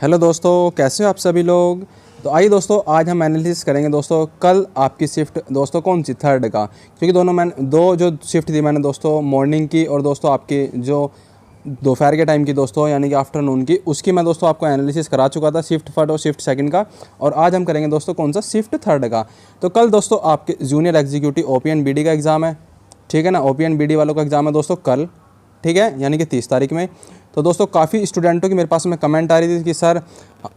Hello दोस्तों, कैसे हो आप सभी लोग। तो आइए दोस्तों, आज हम एनालिसिस करेंगे दोस्तों कल आपकी शिफ्ट दोस्तों कौन सी थर्ड का, क्योंकि दो जो शिफ्ट थी मैंने दोस्तों मॉर्निंग की और दोस्तों आपकी जो दोपहर के टाइम की दोस्तों यानी कि आफ्टरनून की, उसकी मैं दोस्तों आपको एनालिसिस करा चुका था शिफ्ट फर्स्ट और शिफ्ट सेकंड का। और आज हम करेंगे दोस्तों कौन सा शिफ्ट थर्ड का। तो कल दोस्तों आपके जूनियर एग्जीक्यूटिव ओपीएन बीडी का एग्ज़ाम है, ठीक है ना। ओपीएन बीडी वालों का एग्ज़ाम है दोस्तों कल, ठीक है, यानी कि 30 तारीख में। तो दोस्तों काफ़ी स्टूडेंटों की मेरे पास में कमेंट आ रही थी कि सर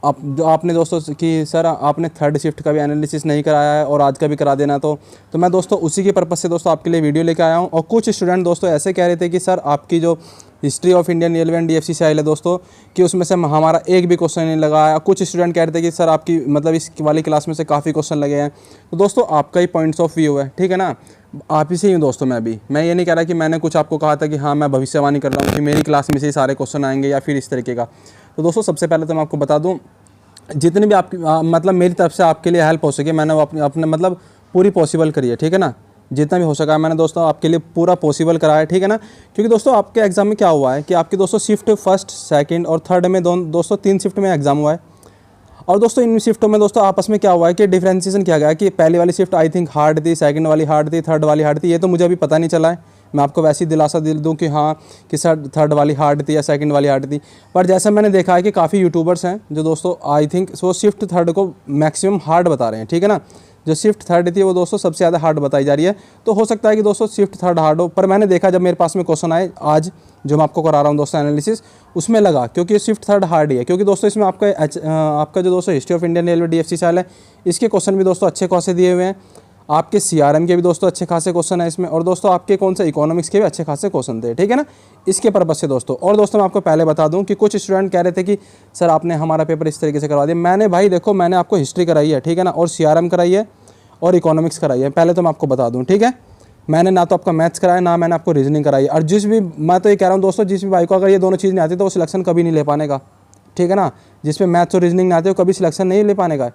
आप जो आपने दोस्तों कि सर आपने थर्ड शिफ्ट का भी एनालिसिस नहीं कराया है और आज का भी करा देना। तो मैं दोस्तों उसी के पर्पज़ से दोस्तों आपके लिए वीडियो लेके आया हूँ। और कुछ स्टूडेंट दोस्तों ऐसे कह रहे थे कि सर आपकी जो history of Indian railway and DFC से आई है दोस्तों कि उसमें से हमारा एक भी क्वेश्चन नहीं लगा है। कुछ स्टूडेंट कह रहे थे कि सर आपकी मतलब इस वाली क्लास में से काफ़ी क्वेश्चन लगे हैं। तो दोस्तों आपका ही पॉइंट्स ऑफ व्यू है, ठीक है ना। आप ही से ही हूँ दोस्तों मैं ये नहीं कह रहा कि मैंने कुछ आपको कहा था कि हाँ मैं भविष्यवाणी कर रहा हूँ कि मेरी क्लास में से ही सारे क्वेश्चन आएंगे या फिर इस तरीके का। तो दोस्तों सबसे पहले तो मैं आपको बता दूँ, जितनी भी आपकी मतलब मेरी तरफ से आपके लिए हेल्प हो सके मैंने वो अपने मतलब पूरी पॉसिबल करी है, ठीक है ना। जितना भी हो सका मैंने दोस्तों आपके लिए पूरा पॉसिबल कराया है, ठीक है ना। क्योंकि दोस्तों आपके एग्ज़ाम में क्या हुआ है कि आपकी दोस्तों शिफ्ट फर्स्ट सेकंड और थर्ड में दोस्तों 3 शिफ्ट में एग्ज़ाम हुआ है। और दोस्तों इन शिफ्टों में दोस्तों आपस में क्या हुआ है कि डिफ्रेंशिएशन किया गया है कि पहली वाली शिफ्ट आई थिंक हार्ड थी, सेकंड वाली हार्ड थी, थर्ड वाली हार्ड थी। ये तो मुझे अभी पता नहीं चला है, मैं आपको वैसे ही दिलासा दिल दूं कि हाँ कि सर थर्ड वाली हार्ड थी या सेकंड वाली हार्ड थी। पर जैसा मैंने देखा है कि काफ़ी यूट्यूबर्स हैं जो दोस्तों आई थिंक वो शिफ्ट थर्ड को मैक्सिमम हार्ड बता रहे हैं, ठीक है ना। जो शिफ्ट थर्ड थी वो दोस्तों सबसे ज़्यादा हार्ड बताई जा रही है। तो हो सकता है कि दोस्तों शिफ्ट थर्ड हार्ड हो, पर मैंने देखा जब मेरे पास में क्वेश्चन आए आज जो मैं आपको करा रहा हूँ दोस्तों एनालिसिस, उसमें लगा क्योंकि शिफ्ट थर्ड हार्ड ही है। क्योंकि दोस्तों इसमें आपका जो दोस्तों history of Indian railway DFC साल है, इसके क्वेश्चन भी दोस्तों अच्छे खासे दिए हुए हैं। आपके सीआरएम के भी दोस्तों अच्छे खासे क्वेश्चन है इसमें, और दोस्तों आपके कौन से इकोनॉमिक्स के भी अच्छे खासे क्वेश्चन थे, ठीक है ना। इसके पर्पज़ से दोस्तों, और दोस्तों मैं आपको पहले बता दूं कि कुछ स्टूडेंट कह रहे थे कि सर आपने हमारा पेपर इस तरीके से करवा दिया। मैंने भाई देखो मैंने आपको हिस्ट्री कराई है, ठीक है ना, और सीआरएम कराई है और इकोनॉमिक्स कराई है। पहले तो मैं आपको बता दूं, ठीक है। मैंने ना तो आपका मैथ्स कराया ना मैंने आपको रीजनिंग कराई है। और मैं तो ये कह रहा हूँ दोस्तों, जिस भी भाई को अगर ये दोनों चीज़ नहीं आती तो वो सिलेक्शन कभी नहीं ले पाने का, ठीक है ना। जिसमें मैथ्स और रीजनिंग नहीं आते वो कभी सिलेक्शन नहीं ले पाने का,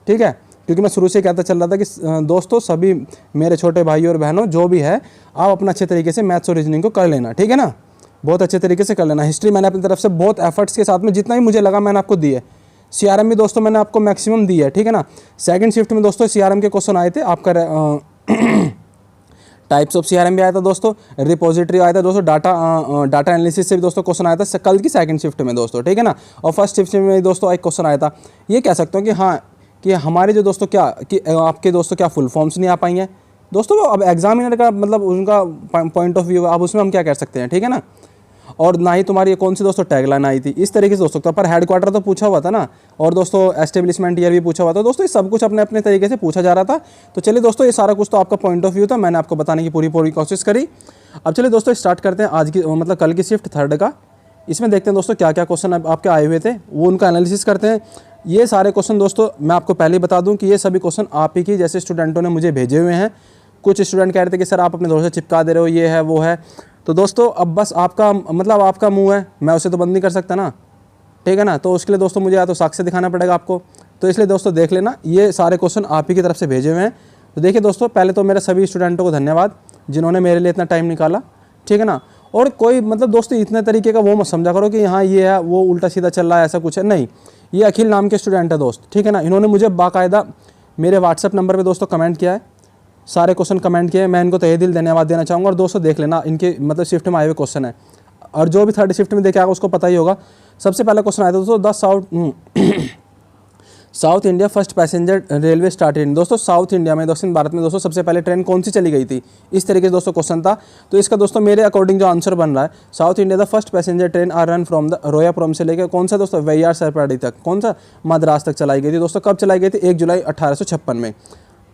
ठीक है। क्योंकि मैं शुरू से कहता चल रहा था कि दोस्तों सभी मेरे छोटे भाई और बहनों जो भी है आप अपना अच्छे तरीके से मैथ्स और रीजनिंग को कर लेना, ठीक है ना। बहुत अच्छे तरीके से कर लेना। हिस्ट्री मैंने अपनी तरफ से बहुत एफर्ट्स के साथ में जितना भी मुझे लगा मैंने आपको दी है। सीआरएम भी दोस्तों मैंने आपको मैक्सिमम दी है, ठीक है ना। सेकंड शिफ्ट में दोस्तों सीआरएम के क्वेश्चन आए थे। आपका टाइप्स ऑफ सीआरएम भी आया था दोस्तों, रिपोजिटरी आया था दोस्तों, डाटा एनालिसिस से भी दोस्तों क्वेश्चन आया था कल की सेकंड शिफ्ट में दोस्तों, ठीक है ना। और फर्स्ट शिफ्ट में दोस्तों एक क्वेश्चन आया था। ये कह सकता हूँ कि हाँ कि हमारे जो दोस्तों क्या कि आपके दोस्तों क्या फुल फॉर्म्स नहीं आ पाई हैं दोस्तों। वो अब एग्जामिनर का मतलब उनका पॉइंट ऑफ व्यू है, अब उसमें हम क्या कह सकते हैं, ठीक है ना। और ना ही तुम्हारी कौन सी दोस्तों टैगलाइन आई थी, इस तरीके से दोस्तों। तो पर हेडक्वार्टर तो पूछा हुआ था ना, और दोस्तों एस्टेब्लिशमेंट ईयर भी पूछा हुआ था दोस्तों। ये सब कुछ अपने अपने तरीके से पूछा जा रहा था। तो चलिए दोस्तों, ये सारा कुछ तो आपका पॉइंट ऑफ व्यू था, मैंने आपको बताने की पूरी कोशिश करी। अब चलिए दोस्तों स्टार्ट करते हैं आज की मतलब कल की शिफ्ट थर्ड का। इसमें देखते हैं दोस्तों क्या क्या क्वेश्चन आपके आए हुए थे, वो उनका एनालिसिस करते हैं। ये सारे क्वेश्चन दोस्तों मैं आपको पहले ही बता दूं कि ये सभी क्वेश्चन आप ही की जैसे स्टूडेंटों ने मुझे भेजे हुए हैं। कुछ स्टूडेंट कह रहे थे कि सर आप अपने दोस्त से चिपका दे रहे हो, ये है वो है। तो दोस्तों अब बस आपका मतलब आपका मुंह है, मैं उसे तो बंद नहीं कर सकता ना, ठीक है ना। तो उसके लिए दोस्तों मुझे या तो साक्ष्य दिखाना पड़ेगा आपको। तो इसलिए दोस्तों देख लेना, ये सारे क्वेश्चन आप ही की तरफ से भेजे हुए हैं। तो देखिए दोस्तों, पहले तो मेरे सभी स्टूडेंटों को धन्यवाद जिन्होंने मेरे लिए इतना टाइम निकाला, ठीक है ना। और कोई मतलब दोस्तों इतने तरीके का वो मत समझा करो कि हाँ ये है वो उल्टा सीधा चल रहा है, ऐसा कुछ है नहीं। ये अखिल नाम के स्टूडेंट है दोस्त, ठीक है ना। इन्होंने मुझे बाकायदा मेरे व्हाट्सएप नंबर पे दोस्तों कमेंट किया है, सारे क्वेश्चन कमेंट किए। मैं इनको तहे दिल धन्यवाद देना चाहूँगा। और दोस्तों देख लेना, इनके मतलब शिफ्ट में आए हुए क्वेश्चन है, और जो भी थर्ड शिफ्ट में देखे आएगा उसको पता ही होगा। सबसे पहला क्वेश्चन आया था दोस्तों, the south India first passenger railway started. दोस्तों साउथ इंडिया में दक्षिण भारत में दोस्तों सबसे पहले ट्रेन कौन सी चली गई थी, इस तरीके से दोस्तों क्वेश्चन था। तो इसका दोस्तों मेरे अकॉर्डिंग जो आंसर बन रहा है, South India the first passenger train are run from the Royapuram से लेकर कौन सा दोस्तों वैयार सरपाड़ी तक, कौन सा मद्रास तक चलाई गई थी दोस्तों। कब चलाई गई थी, 1 जुलाई 1856 में,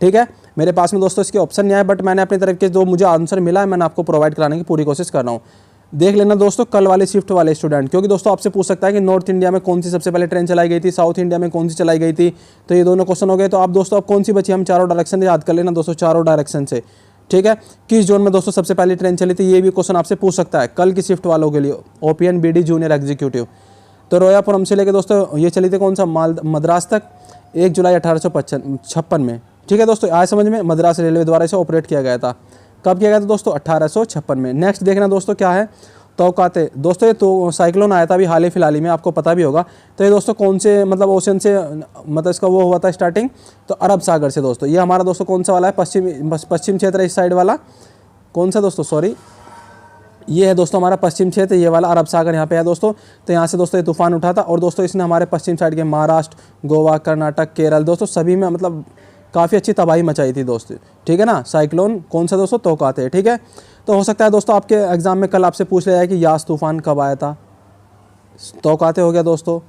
ठीक है। मेरे पास में दोस्तों इसके ऑप्शन नहीं आए, बट मैंने अपनी तरफ के जो मुझे आंसर मिला है मैंने आपको प्रोवाइड कराने की पूरी कोशिश कर रहा हूँ। देख लेना दोस्तों कल वाले शिफ्ट वाले स्टूडेंट, क्योंकि दोस्तों आपसे पूछ सकता है कि नॉर्थ इंडिया में कौन सी सबसे पहले ट्रेन चलाई गई थी, साउथ इंडिया में कौन सी चलाई गई थी। तो ये दोनों क्वेश्चन हो गए। तो आप दोस्तों अब कौन सी बची, हम चारों डायरेक्शन याद कर लेना दोस्तों, चारों डायरेक्शन से, ठीक है। किस जोन में दोस्तों सबसे पहले ट्रेन चली थी, ये भी क्वेश्चन आपसे पूछ सकता है कल की शिफ्ट वालों के लिए, ओपीएन बीडी जूनियर एग्जीक्यूटिव। तो रोयापुरम से लेकर दोस्तों ये चली थी कौन सा मद्रास तक, 1 जुलाई 1856 में, ठीक है दोस्तों। आज समझ में, मद्रास रेलवे द्वारा इसे ऑपरेट किया गया था। कब किया गया था दोस्तों, 1856 में। नेक्स्ट देखना दोस्तों क्या है, तौकाते दोस्तों, ये तो साइक्लोन आया था अभी हाल ही फिलहाल ही में, आपको पता भी होगा। तो ये दोस्तों कौन से मतलब ओशन से मतलब इसका वो हुआ था स्टार्टिंग, तो अरब सागर से दोस्तों। ये हमारा दोस्तों कौन सा वाला है, पश्चिम क्षेत्र इस साइड वाला, कौन सा दोस्तों, सॉरी ये है दोस्तों हमारा पश्चिम क्षेत्र, ये वाला अरब सागर यहाँ पे है दोस्तों। तो यहाँ से दोस्तों ये तूफान उठा था और दोस्तों इसने हमारे पश्चिम साइड के महाराष्ट्र, गोवा, कर्नाटक, केरल दोस्तों सभी में मतलब काफ़ी अच्छी तबाही मचाई थी दोस्तों, ठीक है ना। साइक्लोन कौन सा दोस्तों, तौकाते, ठीक है। तो हो सकता है दोस्तों आपके एग्जाम में कल आपसे पूछ लिया जाए कि यास तूफान कब आया था, तौकाते हो गया दोस्तों,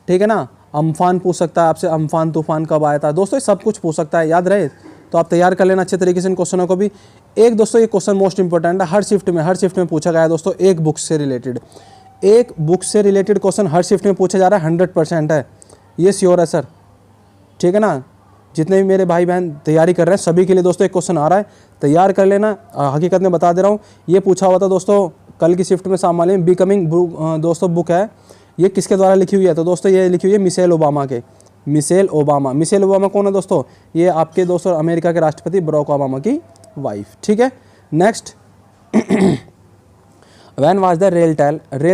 ठीक है ना। अम्फान पूछ सकता है आपसे, अम्फान तूफान कब आया था दोस्तों, ये सब कुछ पूछ सकता है, याद रहे। तो आप तैयार कर लेना अच्छे तरीके से इन क्वेश्चनों को भी। एक दोस्तों ये क्वेश्चन मोस्ट इंपॉर्टेंट है, हर शिफ्ट में पूछा गया है दोस्तों, एक बुक से रिलेटेड क्वेश्चन हर शिफ्ट में पूछा जा रहा है, 100% है, ये श्योर है सर, ठीक है ना। जितने भी मेरे भाई बहन तैयारी कर रहे हैं सभी के लिए दोस्तों एक क्वेश्चन आ रहा है, तैयार कर लेना। हकीकत में बता दे रहा हूँ, ये पूछा हुआ था दोस्तों कल की शिफ्ट में सामान्य में, बिकमिंग दोस्तों बुक है, ये किसके द्वारा लिखी हुई है, तो दोस्तों ये लिखी हुई है मिशेल ओबामा कौन है दोस्तों, ये आपके दोस्तों अमेरिका के राष्ट्रपति बराक ओबामा की वाइफ, ठीक है। Next, when was the rail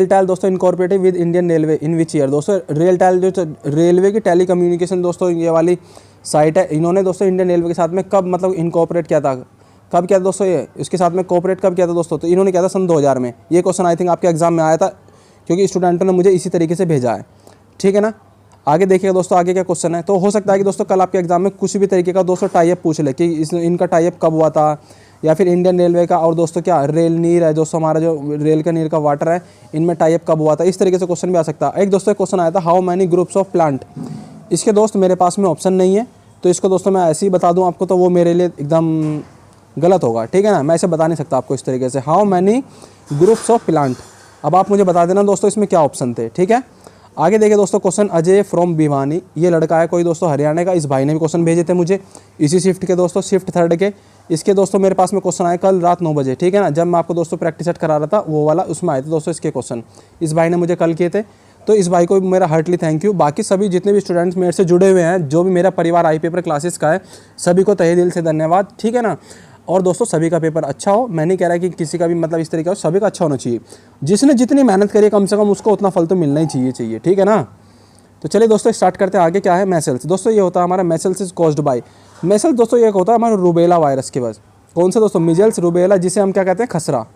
tail दोस्तों incorporated with Indian railway in which year, दोस्तों रेल टैल जो रेलवे की टेली कम्युनिकेशन दोस्तों ये वाली साइट है, इन्होंने दोस्तों इंडियन रेलवे के साथ में कब मतलब इनकॉर्पोरेट किया था, कब किया था दोस्तों, ये इसके साथ में कोऑपरेट कब किया था दोस्तों, तो इन्होंने किया था सन 2000 में। ये क्वेश्चन आई थिंक आपके एग्जाम में आया था, क्योंकि स्टूडेंटों ने मुझे इसी तरीके से भेजा है, ठीक है ना। आगे देखिएगा दोस्तों आगे क्या क्वेश्चन है। तो हो सकता है कि दोस्तों कल आपके एग्जाम में कुछ भी तरीके का दोस्तों टाइप पूछ ले कि इनका टाइप कब हुआ था, या फिर इंडियन रेलवे का और दोस्तों क्या रेल नीर है दोस्तों, हमारा जो रेल का नीर का वाटर है, इनमें टाइप कब हुआ था, इस तरीके से क्वेश्चन भी आ सकता है। एक दोस्तों क्वेश्चन आया था, how many groups of plant, इसके दोस्त मेरे पास में ऑप्शन नहीं है, तो इसको दोस्तों मैं ऐसे ही बता दूं आपको, तो वो मेरे लिए एकदम गलत होगा, ठीक है ना। मैं इसे बता नहीं सकता आपको इस तरीके से, how many groups of plant. अब आप मुझे बता देना दोस्तों इसमें क्या ऑप्शन थे, ठीक है। आगे देखिए दोस्तों क्वेश्चन, अजय फ्रॉम भिवानी, ये लड़का है कोई दोस्तों हरियाणा का, इस भाई ने भी क्वेश्चन भेजे थे मुझे इसी शिफ्ट के दोस्तों, शिफ्ट 3 के। इसके दोस्तों मेरे पास में क्वेश्चन आए कल रात 9 बजे, ठीक है ना, जब मैं आपको दोस्तों प्रैक्टिस सेट करा रहा था वो वाला, उसमें आए थे दोस्तों इसके क्वेश्चन, इस भाई ने मुझे कल किए थे। तो इस भाई को मेरा हार्टली थैंक यू। बाकी सभी जितने भी स्टूडेंट्स मेरे से जुड़े हुए हैं, जो भी मेरा परिवार आई पेपर क्लासेस का है, सभी को तहे दिल से धन्यवाद, ठीक है ना। और दोस्तों सभी का पेपर अच्छा हो, मैं नहीं कह रहा कि किसी का भी मतलब इस तरीके का हो, सभी का अच्छा होना चाहिए। जिसने जितनी मेहनत करी कम से कम उसको उतना फल तो मिलना ही चाहिए, ठीक है ना। तो चलिए दोस्तों स्टार्ट करते हैं। आगे क्या है, मेसल्स दोस्तों, ये होता है हमारा मेसल्स इज कॉज्ड बाय, मेसल्स दोस्तों ये होता है हमारा रूबेला वायरस के वजह, कौन सा दोस्तों, मिजल्स रूबेला, जिसे हम क्या कहते हैं खसरा,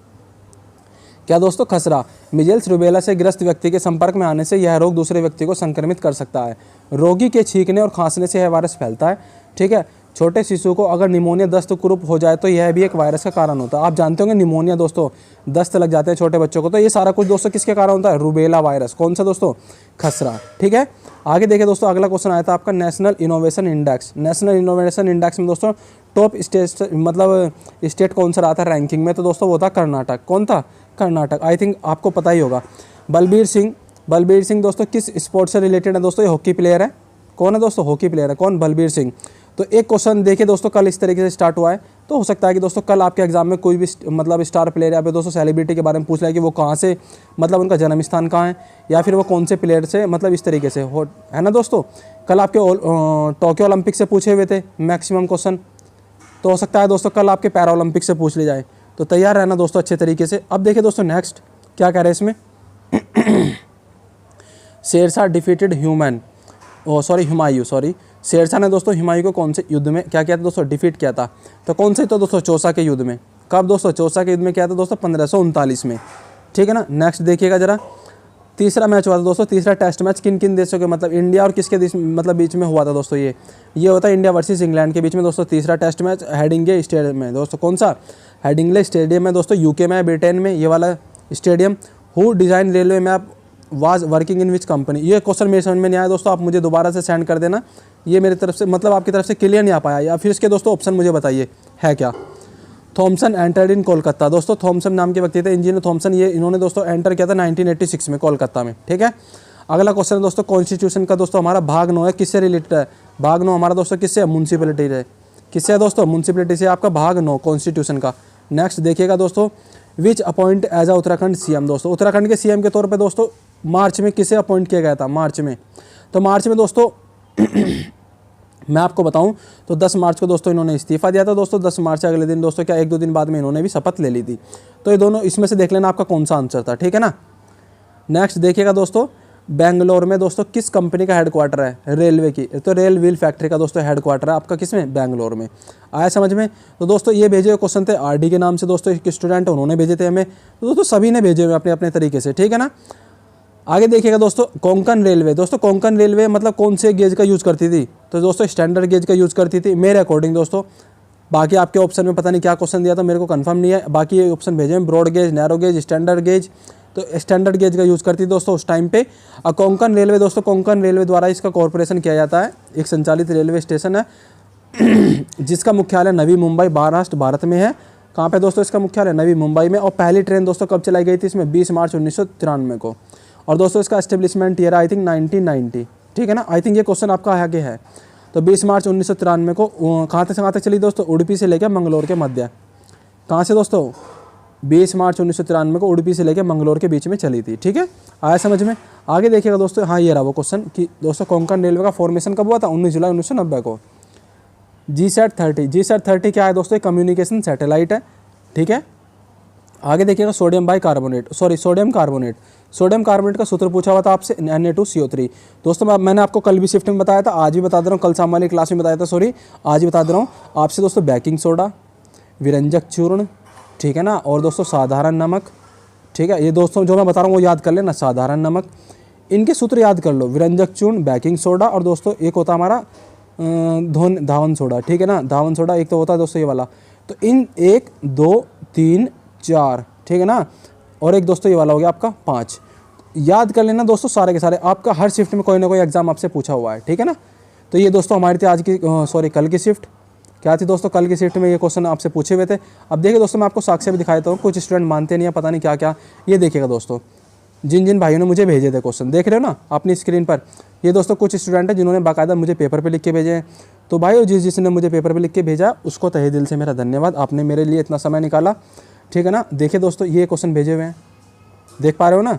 क्या दोस्तों खसरा। मिजल्स रूबेला से ग्रस्त व्यक्ति के संपर्क में आने से यह रोग दूसरे व्यक्ति को संक्रमित कर सकता है। रोगी के छींकने और खांसने से यह वायरस फैलता है, ठीक है। छोटे शिशु को अगर निमोनिया दस्त कुरूप हो जाए तो यह भी एक वायरस का कारण होता है। आप जानते होंगे निमोनिया दोस्तों, दस्त लग जाते हैं छोटे बच्चों को, तो ये सारा कुछ दोस्तों किसके कारण होता है, रूबेला वायरस, कौन सा दोस्तों, खसरा, ठीक है। आगे देखिए दोस्तों अगला क्वेश्चन आया था आपका national innovation index. National innovation index में दोस्तों टॉप स्टेट मतलब स्टेट कौन सा रहा था रैंकिंग में, तो दोस्तों वो था कर्नाटक, कौन था, कर्नाटक। आई थिंक आपको पता ही होगा। बलबीर सिंह दोस्तों किस स्पोर्ट से रिलेटेड है दोस्तों, ये हॉकी प्लेयर है, कौन है दोस्तों, हॉकी प्लेयर है, कौन, बलबीर सिंह। तो एक क्वेश्चन देखिए दोस्तों कल इस तरीके से स्टार्ट हुआ है, तो हो सकता है कि दोस्तों कल आपके एग्जाम में कोई भी मतलब स्टार प्लेयर या फिर दोस्तों सेलिब्रिटी के बारे में पूछ रहा है कि वो कहाँ से मतलब उनका जन्म स्थान कहाँ है, या फिर वो कौन से प्लेयर से मतलब इस तरीके से हो, है ना दोस्तों। कल आपके टोक्यो ओलंपिक से पूछे हुए थे मैक्सिमम क्वेश्चन, तो हो सकता है दोस्तों कल आपके पैरा ओलंपिक से पूछ ले जाए, तो तैयार रहना दोस्तों अच्छे तरीके से। अब देखिए दोस्तों नेक्स्ट क्या कह रहे हैं इसमें शेरशाह डिफीटेड हुमायूं शेरशाह ने दोस्तों हुमायूं को कौन से युद्ध में क्या किया था दोस्तों, डिफीट किया था, तो कौन से तो दोस्तों चौसा के युद्ध में। कब दोस्तों, चौसा के युद्ध में किया था दोस्तों 1539 में, ठीक है ना। नेक्स्ट देखिएगा जरा, तीसरा मैच हुआ था दोस्तों, तीसरा टेस्ट मैच किन किन देशों के मतलब इंडिया और किसके देश मतलब बीच में हुआ था दोस्तों, ये होता है इंडिया वर्सेस इंग्लैंड के बीच में दोस्तों। तीसरा टेस्ट मैच हेडिंग्ले स्टेडियम में दोस्तों, कौन सा, हेडिंग्ले स्टेडियम में दोस्तों, यूके में, ब्रिटेन में, ये वाला stadium. Who design railway map was working in which company, ये क्वेश्चन मेरे समझ में नहीं आया दोस्तों, आप मुझे दोबारा से सेंड कर देना, ये मेरी तरफ से मतलब आपकी तरफ से क्लियर नहीं आ पाया, या फिर इसके दोस्तों ऑप्शन मुझे बताइए है क्या। थॉमसन एंटर्ड इन कोलकाता दोस्तों, थॉमसन नाम के व्यक्ति थे, इंजीनियर थॉमसन, ये इन्होंने दोस्तों एंटर किया था 1986 में कोलकाता में, ठीक है। अगला क्वेश्चन दोस्तों कॉन्स्टिट्यूशन का दोस्तों हमारा भाग 9 है, किससे रिलेटेड है, भाग 9 हमारा दोस्तों किससे, म्यूनसिपैलिटी है, किससे है दोस्तों, म्यूनसिपैलिटी से आपका भाग 9 कॉन्स्टिट्यूशन का। नेक्स्ट देखिएगा दोस्तों, which appoint as a Uttarakhand CM दोस्तों, उत्तराखंड के सीएम के तौर पे दोस्तों मार्च में किसे अपॉइंट किया गया था, मार्च में, तो मार्च में दोस्तों मैं आपको बताऊं तो 10 मार्च को दोस्तों इन्होंने इस्तीफ़ा दिया था दोस्तों। 10 मार्च से अगले दिन दोस्तों क्या 1-2 दिन बाद में इन्होंने भी शपथ ले ली थी। तो ये दोनों इसमें से देख लेना आपका कौन सा आंसर था, ठीक है ना। नेक्स्ट देखिएगा दोस्तों, बेंगलोर में दोस्तों किस कंपनी का हेडक्वार्टर है, रेलवे की, तो रेल व्हील फैक्ट्री का दोस्तों हेडक्वार्टर है आपका किसमें, बेंगलोर में। आया समझ में। तो दोस्तों ये भेजे हुए क्वेश्चन थे आरडी के नाम से दोस्तों, एक स्टूडेंट उन्होंने भेजे थे हमें, तो दोस्तों सभी ने भेजे हुए अपने अपने तरीके से, ठीक है ना। आगे देखिएगा दोस्तों, कोंकण रेलवे, दोस्तों कोंकण रेलवे मतलब कौन से गेज का यूज़ करती थी, तो दोस्तों स्टैंडर्ड गेज का यूज़ करती थी मेरे अकॉर्डिंग दोस्तों। बाकी आपके ऑप्शन में पता नहीं क्या क्वेश्चन दिया था, मेरे को कंफर्म नहीं है। बाकी ये ऑप्शन भेजे हैं broad gauge, narrow gauge, standard gauge, तो स्टैंडर्ड गेज का यूज़ करती थी दोस्तों उस टाइम पे। और कोंकण रेलवे दोस्तों, कोंकण रेलवे द्वारा इसका कॉर्पोरेशन किया जाता है, एक संचालित रेलवे स्टेशन है जिसका मुख्यालय नवी मुंबई महाराष्ट्र भारत में है। कहाँ पे दोस्तों इसका मुख्यालय, नवी मुंबई में। और पहली ट्रेन दोस्तों कब चलाई गई थी इसमें, 20 मार्च 1993 को। और दोस्तों इसका एस्टेब्लिशमेंट ईयर आई थिंक 1990, ठीक है ना। आई थिंक ये क्वेश्चन आपका आगे है। तो 20 मार्च 1993 को कहाँ तक चली दोस्तों, उडुपी से लेकर मंगलोर के मध्य। कहाँ से दोस्तों, 20 मार्च 1993 को उडुपी से लेकर मंगलोर के बीच में चली थी, ठीक है। आया समझ में। आगे देखिएगा दोस्तों, हाँ ये रहा वो क्वेश्चन कि दोस्तों कोंकण रेलवे का फॉर्मेशन कब हुआ था, 19 जुलाई 1990 को। GSAT-30 क्या है दोस्तों, कम्युनिकेशन सैटेलाइट है, ठीक है। आगे देखिएगा सोडियम कार्बोनेट का सूत्र पूछा हुआ था आपसे, Na2CO3। दोस्तों मैंने आपको कल भी शिफ्ट में बताया था, आज भी बता दे रहा हूँ, कल शाम वाली क्लास में बताया था सॉरी, आज ही बता दे रहा हूँ आपसे दोस्तों। बेकिंग सोडा, विरंजक चूर्ण, ठीक है ना, और दोस्तों साधारण नमक, ठीक है। ये दोस्तों जो मैं बता रहा हूँ वो याद कर लेना, साधारण नमक, इनके सूत्र याद कर लो, विरंजक चूर्ण, बेकिंग सोडा, और दोस्तों एक होता हमारा धावन सोडा, ठीक है ना। धावन सोडा एक तो होता है दोस्तों ये वाला। तो इन 1 2 3 4, ठीक है ना, और एक दोस्तों ये वाला हो गया आपका 5। याद कर लेना दोस्तों सारे के सारे, आपका हर शिफ्ट में कोई ना कोई एग्जाम आपसे पूछा हुआ है, ठीक है ना। तो ये दोस्तों हमारी थी आज की कल की शिफ्ट। क्या थी दोस्तों, कल की शिफ्ट में ये क्वेश्चन आपसे पूछे हुए थे। अब देखिए दोस्तों, मैं आपको साक्ष्य भी दिखाता हूँ, कुछ स्टूडेंट मानते नहीं है, पता नहीं क्या क्या। ये देखिएगा दोस्तों, जिन जिन भाइयों ने मुझे भेजे थे क्वेश्चन, देख रहे हो ना अपनी स्क्रीन पर। ये दोस्तों कुछ स्टूडेंट हैं जिन्होंने बाकायदा मुझे पेपर पे लिख के भेजे हैं। तो भाइयों जिसने मुझे पेपर पे लिख के भेजा उसको तहे दिल से मेरा धन्यवाद, आपने मेरे लिए इतना समय निकाला, ठीक है ना। देखिए दोस्तों ये क्वेश्चन भेजे हुए हैं, देख पा रहे हो ना,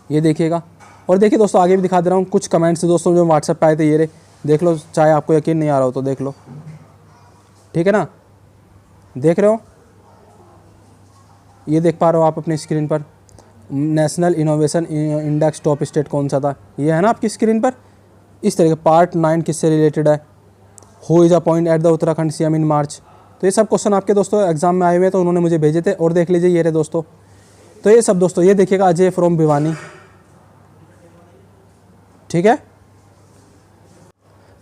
ये देखिएगा। और देखिए दोस्तों आगे भी दिखा दे रहा हूँ, कुछ कमेंट्स दोस्तों जो व्हाट्सएप पे आए थे, ये रे देख लो, चाहे आपको यकीन नहीं आ रहा हो तो देख लो, ठीक है ना। देख रहे हो, ये देख पा रहे हो आप अपनी स्क्रीन पर। National innovation index top state कौन सा था, ये है ना आपकी स्क्रीन पर। इस तरह के पार्ट 9 किससे रिलेटेड है, who is appoint at the Uttarakhand CM in March. तो ये सब क्वेश्चन आपके दोस्तों एग्जाम में आए हुए हैं, तो उन्होंने मुझे भेजे थे। और देख लीजिए ये रहे दोस्तों, तो ये सब दोस्तों, ये देखिएगा अजय फ्रॉम भिवानी, ठीक है।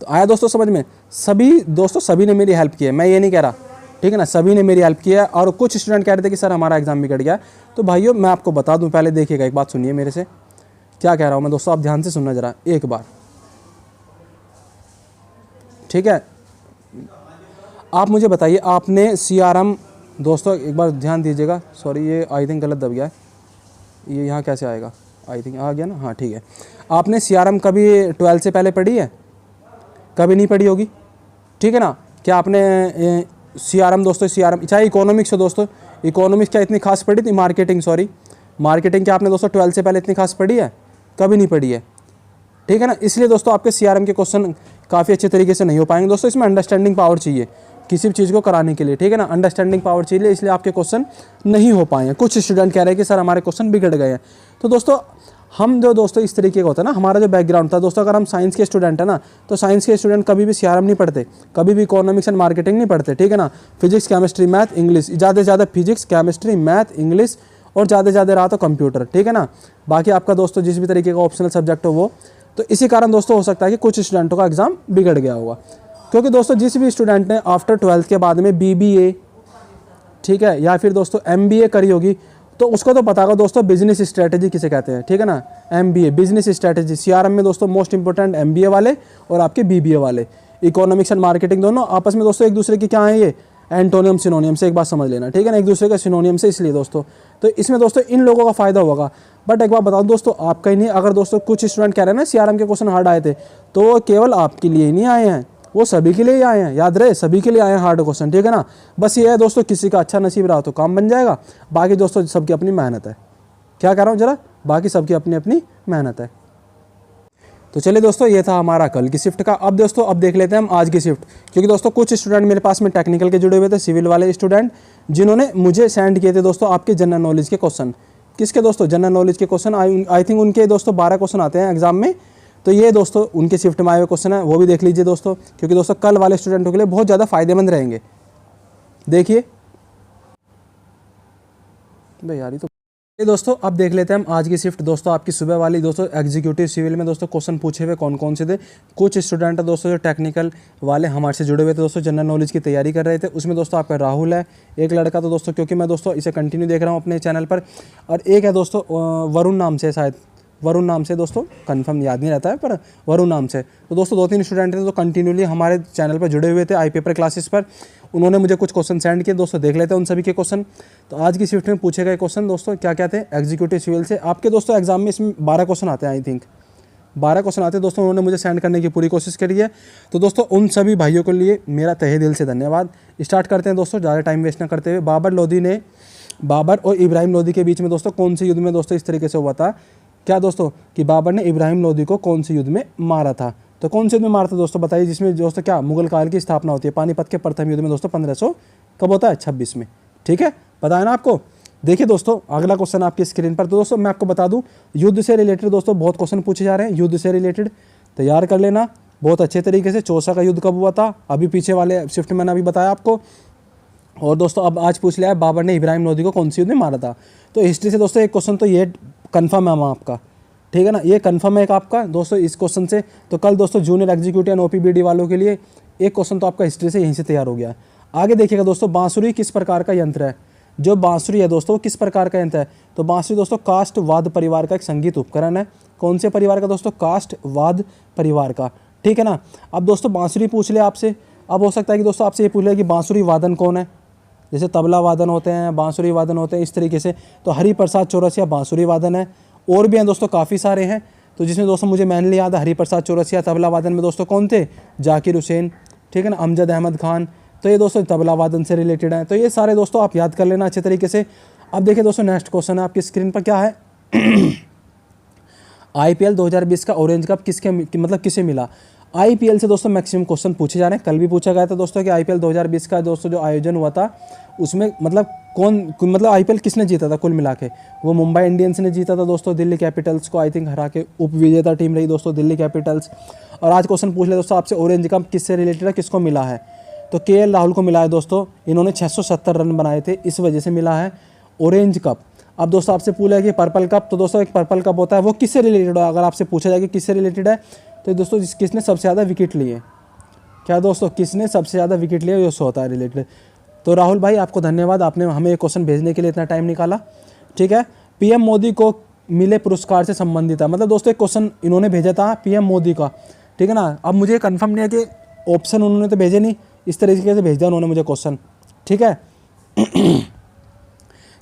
तो आया दोस्तों समझ में। सभी दोस्तों सभी ने मेरी हेल्प की है, मैं ये नहीं कह रहा, ठीक है ना, सभी ने मेरी हेल्प की है। और कुछ स्टूडेंट कह रहे थे कि सर हमारा एग्जाम बिगड़ गया। तो भाइयों मैं आपको बता दूं, पहले देखिएगा, एक बात सुनिए मेरे से, क्या कह रहा हूं मैं दोस्तों, आप ध्यान से सुनना जरा एक बार, ठीक है। आप मुझे बताइए, आपने CRM दोस्तों एक बार ध्यान दीजिएगा, सॉरी ये आई थिंक गलत दब गया है, ये यहाँ कैसे आएगा, आई थिंक आ गया ना, हाँ ठीक है। आपने CRM कभी 12 से पहले पढ़ी है, कभी नहीं पढ़ी होगी, ठीक है ना। क्या आपने CRM दोस्तों, CRM चाहे इकोनॉमिक्स हो दोस्तों, इकोनॉमिक्स क्या इतनी खास पढ़ी थी, मार्केटिंग क्या आपने दोस्तों 12 से पहले इतनी खास पढ़ी है, कभी नहीं पढ़ी है, ठीक है ना। इसलिए दोस्तों आपके CRM के क्वेश्चन काफ़ी अच्छे तरीके से नहीं हो पाएंगे दोस्तों। इसमें अंडरस्टैंडिंग पावर चाहिए किसी भी चीज़ को कराने के लिए, ठीक है ना, अंडरस्टैंडिंग पावर चाहिए, इसलिए आपके क्वेश्चन नहीं हो पाए हैं। कुछ स्टूडेंट कह रहे हैं कि सर हमारे क्वेश्चन बिगड़ गए हैं। तो दोस्तों हम जो दोस्तों इस तरीके का होता है ना, हमारा जो बैकग्राउंड था दोस्तों, अगर हम साइंस के स्टूडेंट है ना, तो साइंस के स्टूडेंट कभी भी CRM नहीं पढ़ते, कभी भी इकोनॉमिक्स एंड मार्केटिंग नहीं पढ़ते, ठीक है ना। फिजिक्स केमिस्ट्री मैथ इंग्लिश, ज़्यादा से ज़्यादा फिजिक्स केमिस्ट्री मैथ इंग्लिश, और ज़्यादा से ज़्यादा रहा तो कंप्यूटर, ठीक है ना। बाकी आपका दोस्तों जिस भी तरीके का ऑप्शनल सब्जेक्ट हो वो। तो इसी कारण दोस्तों हो सकता है कि कुछ स्टूडेंटों का एग्जाम बिगड़ गया होगा, क्योंकि दोस्तों जिस भी स्टूडेंट ने आफ्टर 12th के बाद में BBA, ठीक है, या फिर दोस्तों MBA करी होगी, तो उसको तो पता होगा दोस्तों बिजनेस स्ट्रेटेजी किसे कहते हैं, ठीक है ना। MBA बिजनेस स्ट्रेटेजी, CRM में दोस्तों मोस्ट इंपॉर्टेंट MBA वाले और आपके BBA वाले। इकोनॉमिक्स एंड मार्केटिंग दोनों आपस में दोस्तों एक दूसरे की क्या है, ये एंटोनियम सिनोनियम से, एक बात समझ लेना, ठीक है ना, एक दूसरे का सिनोनियम से, इसलिए दोस्तों तो इसमें दोस्तों इन लोगों का फायदा होगा। बट एक बात बताओ दोस्तों, आपका ही नहीं, अगर दोस्तों कुछ स्टूडेंट कह रहे हैं ना CRM के क्वेश्चन हार्ड आए थे, तो केवल आपके लिए ही नहीं आए हैं, वो सभी के लिए ही आए हैं, याद रहे सभी के लिए आए हैं हार्ड क्वेश्चन, ठीक है ना। बस ये है दोस्तों, किसी का अच्छा नसीब रहा तो काम बन जाएगा, बाकी दोस्तों सबकी अपनी मेहनत है। क्या कह रहा हूँ जरा, बाकी सबकी अपनी अपनी मेहनत है। तो चलिए दोस्तों, ये था हमारा कल की शिफ्ट का। अब दोस्तों अब देख लेते हैं हम आज की शिफ्ट, क्योंकि दोस्तों कुछ स्टूडेंट मेरे पास में टेक्निकल के जुड़े हुए थे, सिविल वाले स्टूडेंट, जिन्होंने मुझे सेंड किए थे दोस्तों आपके जनरल नॉलेज के क्वेश्चन। किसके दोस्तों? जनरल नॉलेज के क्वेश्चन। आई थिंक उनके दोस्तों 12 क्वेश्चन आते हैं एग्जाम में। तो ये दोस्तों उनके शिफ्ट में आए हुए क्वेश्चन है, वो भी देख लीजिए दोस्तों, क्योंकि दोस्तों कल वाले स्टूडेंटों के लिए बहुत ज़्यादा फायदेमंद रहेंगे। देखिए भाई यार, ये दोस्तों अब देख लेते हैं हम आज की शिफ्ट दोस्तों आपकी सुबह वाली। दोस्तों एग्जीक्यूटिव सिविल में दोस्तों क्वेश्चन पूछे हुए कौन कौन से थे। कुछ स्टूडेंट है दोस्तों जो टेक्निकल वाले हमारे से जुड़े हुए थे दोस्तों, जनरल नॉलेज की तैयारी कर रहे थे। उसमें दोस्तों आपका राहुल है एक लड़का, तो दोस्तों क्योंकि मैं दोस्तों इसे कंटिन्यू देख रहा हूँ अपने चैनल पर, और एक है दोस्तों वरुण नाम से, शायद वरुण नाम से दोस्तों, कंफर्म याद नहीं रहता है पर वरुण नाम से। तो दोस्तों 2-3 स्टूडेंट थे तो कंटिन्यूली हमारे चैनल पर जुड़े हुए थे आई पेपर क्लासेस पर। उन्होंने मुझे कुछ क्वेश्चन सेंड किए दोस्तों, देख लेते हैं उन सभी के क्वेश्चन। तो आज की शिफ्ट में पूछे गए क्वेश्चन दोस्तों क्या क्या थे एग्जीक्यूटिव सिविल से। आपके दोस्तों एग्जाम में इसमें 12 क्वेश्चन आते हैं, आई थिंक 12 क्वेश्चन आते हैं दोस्तों। उन्होंने मुझे सेंड करने की पूरी कोशिश करी है। तो दोस्तों उन सभी भाइयों के लिए मेरा तहे दिल से धन्यवाद। स्टार्ट करते हैं दोस्तों, ज़्यादा टाइम वेस्ट ना करते हुए। बाबर और इब्राहिम लोदी के बीच में दोस्तों कौन से युद्ध में दोस्तों इस तरीके से हुआ था, क्या दोस्तों कि बाबर ने इब्राहिम लोदी को कौन से युद्ध में मारा था। तो कौन से युद्ध में मारा था दोस्तों बताइए, जिसमें दोस्तों क्या मुगल काल की स्थापना होती है। पानीपत के प्रथम युद्ध में दोस्तों 1500 कब होता है? 26 में। ठीक है, पता है ना आपको। देखिए दोस्तों अगला क्वेश्चन आपकी स्क्रीन पर। तो दोस्तों मैं आपको बता दूं, युद्ध से रिलेटेड दोस्तों बहुत क्वेश्चन पूछे जा रहे हैं। युद्ध से रिलेटेड तैयार कर लेना बहुत अच्छे तरीके से। चौसा का युद्ध कब हुआ था, अभी पीछे वाले शिफ्ट में मैंने अभी बताया आपको। और दोस्तों अब आज पूछ लिया है बाबर ने इब्राहिम लोदी को कौन सी युद्ध में मारा था। तो हिस्ट्री से दोस्तों एक क्वेश्चन तो ये कन्फर्म है आपका, ठीक है ना, ये कन्फर्म है एक आपका दोस्तों इस क्वेश्चन से। तो कल दोस्तों जूनियर एग्जीक्यूटिव एंड ओपीबीडी वालों के लिए एक क्वेश्चन तो आपका हिस्ट्री से यहीं से तैयार हो गया है। आगे देखिएगा दोस्तों, बांसुरी किस प्रकार का यंत्र है। जो बांसुरी है दोस्तों किस प्रकार का यंत्र है, तो बांसुरी दोस्तों काष्ठ वाद्य परिवार का एक संगीत उपकरण है। कौन से परिवार का दोस्तों? काष्ठ वाद्य परिवार का, ठीक है ना। अब दोस्तों बांसुरी पूछ ले आपसे, अब हो सकता है कि दोस्तों आपसे ये पूछ ले कि बांसुरी वादन कौन है। जैसे तबला वादन होते हैं, बांसुरी वादन होते हैं, इस तरीके से। तो हरिप्रसाद चौरसिया बांसुरी वादन है। और भी हैं दोस्तों काफ़ी सारे हैं, तो जिसमें दोस्तों मुझे मेनली याद है हरिप्रसाद चौरसिया। तबला वादन में दोस्तों कौन थे? जाकिर हुसैन, ठीक है ना, अमजद अहमद खान। तो ये दोस्तों तबला वादन से रिलेटेड है। तो ये सारे दोस्तों आप याद कर लेना अच्छे तरीके से। अब देखिए दोस्तों नेक्स्ट क्वेश्चन है आपकी स्क्रीन पर, क्या है IPL 2020 का ऑरेंज कप किसे मिला। IPL से दोस्तों मैक्सिमम क्वेश्चन पूछे जा रहे हैं। कल भी पूछा गया था दोस्तों कि IPL 2020 का दोस्तों जो आयोजन हुआ था उसमें IPL किसने जीता था कुल मिला के। वो मुंबई इंडियंस ने जीता था दोस्तों दिल्ली कैपिटल्स को आई थिंक हरा के। उप विजेता टीम रही दोस्तों दिल्ली कैपिटल्स। और आज क्वेश्चन पूछ ले दोस्तों आपसे, ऑरेंज कप किससे रिलेटेड है, किसको मिला है। तो KL राहुल को मिला है दोस्तों। इन्होंने 670 रन बनाए थे, इस वजह से मिला है ऑरेंज कप। अब दोस्तों आपसे पूछा है कि पर्पल कप, तो दोस्तों एक पर्पल कप होता है, वो किससे रिलेटेड है। अगर आपसे पूछा जाए कि किससे रिलेटेड है, तो दोस्तों किसने सबसे ज़्यादा विकेट लिए, क्या दोस्तों किसने सबसे ज़्यादा विकेट लिए, ये होता है रिलेटेड। तो राहुल भाई आपको धन्यवाद, आपने हमें एक क्वेश्चन भेजने के लिए इतना टाइम निकाला, ठीक है। PM मोदी को मिले पुरस्कार से संबंधित है, मतलब दोस्तों एक क्वेश्चन इन्होंने भेजा था PM मोदी का, ठीक है ना। अब मुझे कंफर्म नहीं है कि ऑप्शन उन्होंने तो भेजे नहीं, इस तरीके से भेज दिया उन्होंने मुझे क्वेश्चन, ठीक है।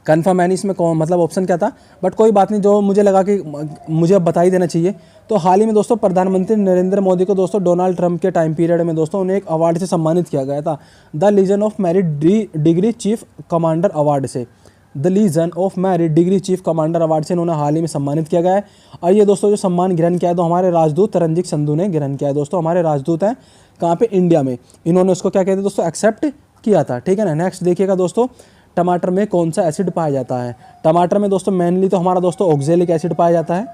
कन्फर्म है नहीं इसमें कौन मतलब ऑप्शन क्या था, बट कोई बात नहीं, जो मुझे लगा कि मुझे अब बता ही देना चाहिए। तो हाल ही में दोस्तों प्रधानमंत्री नरेंद्र मोदी को दोस्तों डोनाल्ड ट्रंप के टाइम पीरियड में दोस्तों उन्हें एक अवार्ड से सम्मानित किया गया था, the Legion of Merit degree Chief Commander award से। The Legion of Merit degree Chief Commander award से इन्होंने हाल ही में सम्मानित किया गया है। और ये दोस्तों जो सम्मान ग्रहण किया है तो हमारे राजदूत तरनजीत संधू ने ग्रहण किया है दोस्तों। हमारे राजदूत हैं कहाँ पे, इंडिया में। इन्होंने उसको क्या कहते हैं दोस्तों, एक्सेप्ट किया था, ठीक है ना। नेक्स्ट देखिएगा दोस्तों, टमाटर में कौन सा एसिड पाया जाता है। टमाटर में दोस्तों मेनली तो हमारा दोस्तों ऑक्जेलिक एसिड पाया जाता है,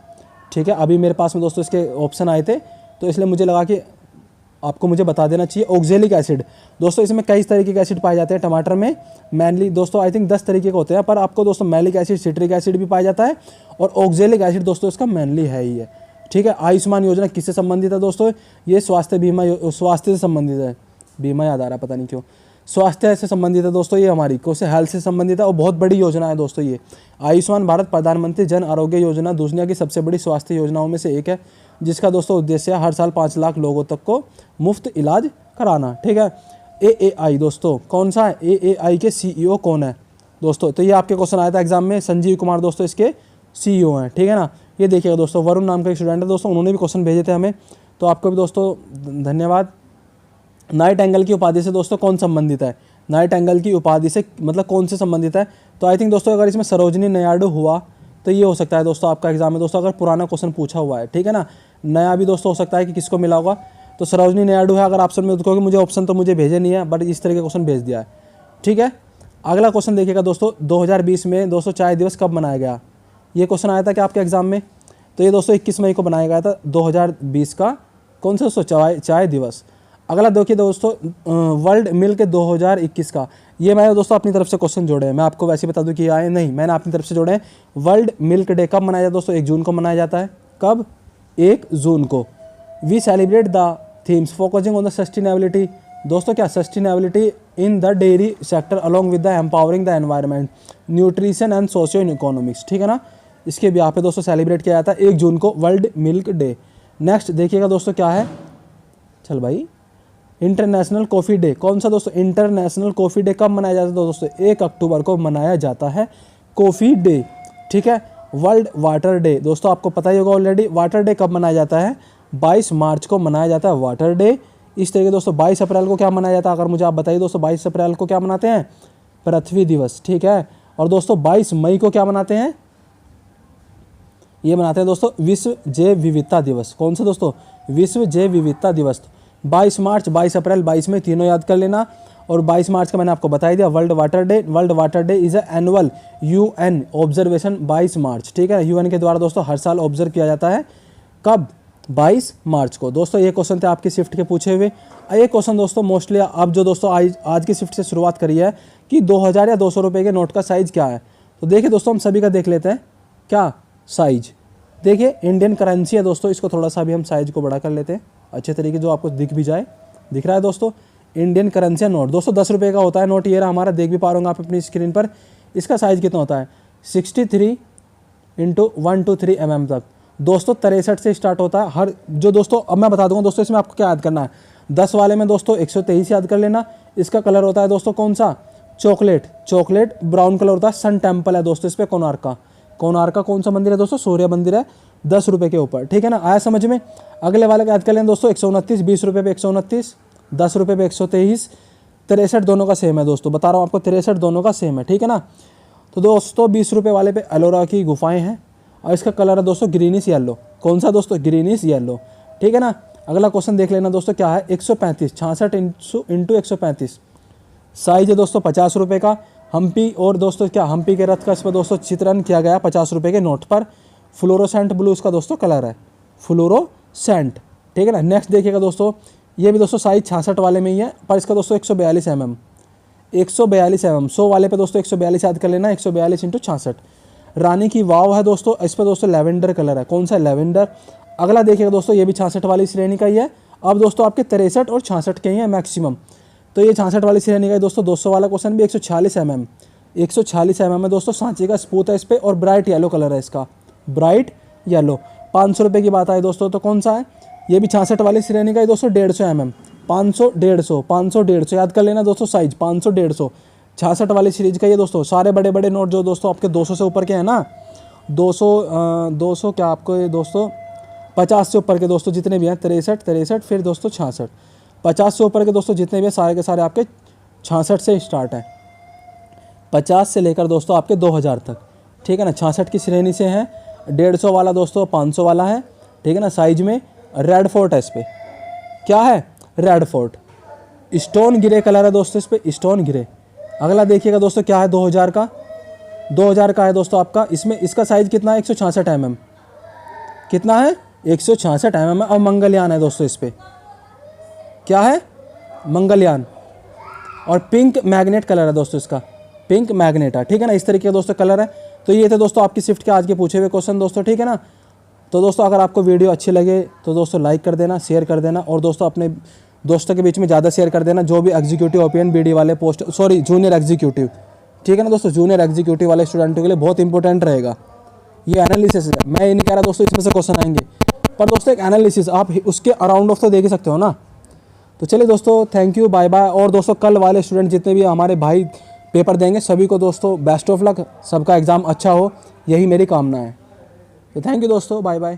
ठीक है। अभी मेरे पास में दोस्तों इसके ऑप्शन आए थे तो इसलिए मुझे लगा कि आपको मुझे बता देना चाहिए। ऑक्जेलिक एसिड दोस्तों, इसमें कई तरीके के एसिड पाए जाते हैं टमाटर में, मेनली दोस्तों आई थिंक 10 तरीके के होते हैं, पर आपको दोस्तों मैलिक एसिड, सिट्रिक एसिड भी पाया जाता है और ऑक्जेलिक एसिड दोस्तों इसका मेनली है ही है, ठीक है। आयुष्मान योजना किससे संबंधित है दोस्तों, ये स्वास्थ्य से संबंधित है, बीमा याद आ रहा पता नहीं क्यों, स्वास्थ्य से संबंधित है दोस्तों। ये हमारी कौन से हेल्थ से संबंधित है और बहुत बड़ी योजना है दोस्तों। ये आयुष्मान भारत प्रधानमंत्री जन आरोग्य योजना दुनिया की सबसे बड़ी स्वास्थ्य योजनाओं में से एक है, जिसका दोस्तों उद्देश्य है हर साल 5 लाख लोगों तक को मुफ्त इलाज कराना, ठीक है। AAI दोस्तों कौन सा है, AAI के CEO कौन है दोस्तों, तो ये आपके क्वेश्चन आया था एग्जाम में। संजीव कुमार दोस्तों इसके CEO हैं, ठीक है ना। ये देखिएगा दोस्तों, वरुण नाम का एक स्टूडेंट है दोस्तों, उन्होंने भी क्वेश्चन भेजे थे हमें, तो आपको भी दोस्तों धन्यवाद। नाइट एंगल की उपाधि से दोस्तों कौन संबंधित है, नाइट एंगल की उपाधि से मतलब कौन से संबंधित है, तो आई थिंक दोस्तों अगर इसमें सरोजिनी नायडू हुआ तो ये हो सकता है दोस्तों आपका एग्जाम में दोस्तों अगर पुराना क्वेश्चन पूछा हुआ है, ठीक है ना। नया भी दोस्तों हो सकता है कि किसको मिला होगा। तो सरोजनी नायडू है, अगर ऑप्शन में कहोगे मुझे ऑप्शन तो मुझे भेजे नहीं है, बट इस तरह के क्वेश्चन भेज दिया है। ठीक है, अगला क्वेश्चन देखिएगा दोस्तों, 2020 में दोस्तों चाय दिवस कब मनाया गया? ये क्वेश्चन आया था कि आपके एग्जाम में, तो ये दोस्तों 21 मई को बनाया गया था 2020 का। कौन सा दोस्तों? चाय दिवस। अगला देखिए दोस्तों, वर्ल्ड मिल्क 2021 का, ये मैंने दोस्तों अपनी तरफ से क्वेश्चन जोड़े हैं। मैं आपको वैसे बता दूं कि आए नहीं, मैंने अपनी तरफ से जोड़े हैं। वर्ल्ड मिल्क डे कब मनाया जाता है दोस्तों? 1 जून को मनाया जाता है। कब? 1 जून को। We celebrate the themes focusing on the sustainability, दोस्तों क्या? Sustainability in the dairy sector along with the empowering the environment, nutrition and socio economics. ठीक है ना, इसके भी यहाँ पे दोस्तों सेलिब्रेट किया जाता है 1 जून को, वर्ल्ड मिल्क डे। नेक्स्ट देखिएगा दोस्तों क्या है, चल भाई, इंटरनेशनल कॉफ़ी डे। कौन सा दोस्तों? इंटरनेशनल कॉफ़ी डे कब मनाया जाता है दोस्तों? 1 अक्टूबर को मनाया जाता है कॉफ़ी डे। ठीक है, वर्ल्ड वाटर डे, दोस्तों आपको पता ही होगा ऑलरेडी, वाटर डे कब मनाया जाता है? 22 मार्च को मनाया जाता है वाटर डे। इस तरीके दोस्तों 22 अप्रैल को क्या मनाया जाता है? अगर मुझे आप बताइए दोस्तों, 22 अप्रैल को क्या मनाते हैं? पृथ्वी दिवस। ठीक है, और दोस्तों 22 मई को क्या मनाते हैं? ये मनाते हैं दोस्तों विश्व जैव विविधता दिवस। कौन सा दोस्तों? विश्व जैव विविधता दिवस। 22 मार्च, 22 अप्रैल, 22 मई, तीनों याद कर लेना। और 22 मार्च का मैंने आपको बता दिया world water day. World water day is annual UN observation 22 मार्च। ठीक है, यूएन के द्वारा दोस्तों हर साल ऑब्जर्व किया जाता है। कब? 22 मार्च को। दोस्तों ये क्वेश्चन थे आपके शिफ्ट के पूछे हुए। ये क्वेश्चन दोस्तों मोस्टली अब जो दोस्तों आज की शिफ्ट से शुरुआत करी है कि 2000 या 200 रुपये के नोट का साइज़ क्या है। तो देखिए दोस्तों, हम सभी का देख लेते हैं क्या साइज। देखिए इंडियन करेंसी है दोस्तों, इसको थोड़ा सा भी हम साइज को बड़ा कर लेते हैं अच्छे तरीके, जो आपको दिख भी जाए। दिख रहा है दोस्तों, इंडियन करेंसी नोट दोस्तों 10 रुपये का होता है नोट। ये रहा हमारा, देख भी पा रहे होंगे आप अपनी स्क्रीन पर। इसका साइज़ कितना होता है? 63 × 123 mm तक दोस्तों 63 से स्टार्ट होता है। हर जो दोस्तों, अब मैं बता दूंगा दोस्तों इसमें आपको क्या याद करना है। 10 वाले में दोस्तों 123 याद कर लेना। इसका कलर होता है दोस्तों कौन सा? चॉकलेट ब्राउन कलर होता है। सन टेम्पल है दोस्तों इस पर, कोणार्क का कौन सा मंदिर है दोस्तों? सूर्य मंदिर है, 10 रुपये के ऊपर। ठीक है ना, आया समझ में? अगले वाले का याद कर लें दोस्तों 129, 20 रुपये पे 129, 10 रुपये पे 123, 63 दोनों का सेम है दोस्तों, बता रहा हूँ आपको 63 दोनों का सेम है। ठीक है ना, तो दोस्तों 20 रुपये वाले पे एलोरा की गुफाएं हैं और इसका कलर है दोस्तों ग्रीनिश येलो। कौन सा दोस्तों? Greenish yellow. ठीक है ना, अगला क्वेश्चन देख लेना दोस्तों क्या है? 135, 66 इंटू 135 साइज है दोस्तों 50 रुपये का। हम्पी और दोस्तों क्या हम्पी के रथ का इस पर दोस्तों चित्रण किया गया 50 रुपये के नोट पर। फ्लोरोसेंट ब्लू इसका दोस्तों कलर है, फ्लोरोसेंट। ठीक है ना, नेक्स्ट देखिएगा दोस्तों, ये भी दोस्तों साइज 66 वाले में ही है, पर इसका दोस्तों 142 mm, 142 mm 100 वाले पे दोस्तों 142 याद कर लेना, 142 इंटू 66। रानी की वाव है दोस्तों, इस पर दोस्तों लेवेंडर कलर है। कौन सा? लेवेंडर। अगला देखिएगा दोस्तों, ये भी 66 वाली श्रेणी का ही है। अब दोस्तों आपके 63 और 66 के ही हैं मैक्सिमम, तो ये 66 वाली श्रेणी का है दोस्तों। 200 वाला क्वेश्चन भी 146 mm, 146 mm में दोस्तों सांचे का स्पूत है इस पर, और ब्राइट येलो कलर है इसका, ब्राइट येलो। 500 रुपये की बात आई दोस्तों, तो कौन सा है? ये भी 66 वाली श्रेणी का है दोस्तों, 150 mm, 500 150 याद कर लेना दोस्तों साइज 500 150। 66 वाली सीरीज का ये दोस्तों, सारे बड़े बड़े नोट जो दोस्तों आपके 200 से ऊपर के हैं ना, 200 क्या आपको ये दोस्तों 50 से ऊपर के दोस्तों जितने भी हैं, 63 फिर दोस्तों 66, 50 से ऊपर के दोस्तों जितने भी हैं सारे के सारे आपके 66 से स्टार्ट हैं, 50 से लेकर दोस्तों आपके 2000 तक। ठीक है ना, 66 की श्रेणी से हैं। 150 वाला दोस्तों 500 वाला है। ठीक है ना, साइज में रेड फोर्ट है इस पर, क्या है? Red fort. Stone grey colour है दोस्तों इस पर, स्टोन ग्रे। अगला देखिएगा दोस्तों क्या है? 2000 का, 2000 का है दोस्तों आपका, इसमें इसका साइज कितना है? 166 mm, कितना है? 166 mm है। और मंगलयान है दोस्तों इस पर, क्या है? मंगलयान। और पिंक मैग्नेट कलर है दोस्तों इसका, पिंक मैग्नेट है। ठीक है ना, इस तरीके का दोस्तों कलर है। तो ये थे दोस्तों आपकी शिफ्ट के आज के पूछे हुए क्वेश्चन दोस्तों। ठीक है ना, तो दोस्तों अगर आपको वीडियो अच्छी लगे तो दोस्तों लाइक कर देना, शेयर कर देना, और दोस्तों अपने दोस्तों के बीच में ज़्यादा शेयर कर देना जो भी एग्जीक्यूटिव ओपीएन बीडी वाले पोस्ट, सॉरी जूनियर एग्जीक्यूटिव। ठीक है ना दोस्तों, जूनियर एग्जीक्यूटिव वाले स्टूडेंटों के लिए बहुत इंपॉर्टेंट रहेगा ये एनालिसिस। मैं ये नहीं कह रहा दोस्तों इसमें से क्वेश्चन आएंगे, पर दोस्तों एक एनालिसिस आप उसके अराउंड ऑफ तो देख ही सकते हो ना। तो चलिए दोस्तों, थैंक यू, बाय बाय। और दोस्तों कल वाले स्टूडेंट जितने भी हमारे भाई पेपर देंगे सभी को दोस्तों बेस्ट ऑफ लक, सबका एग्ज़ाम अच्छा हो, यही मेरी कामना है। तो थैंक यू दोस्तों, बाय बाय।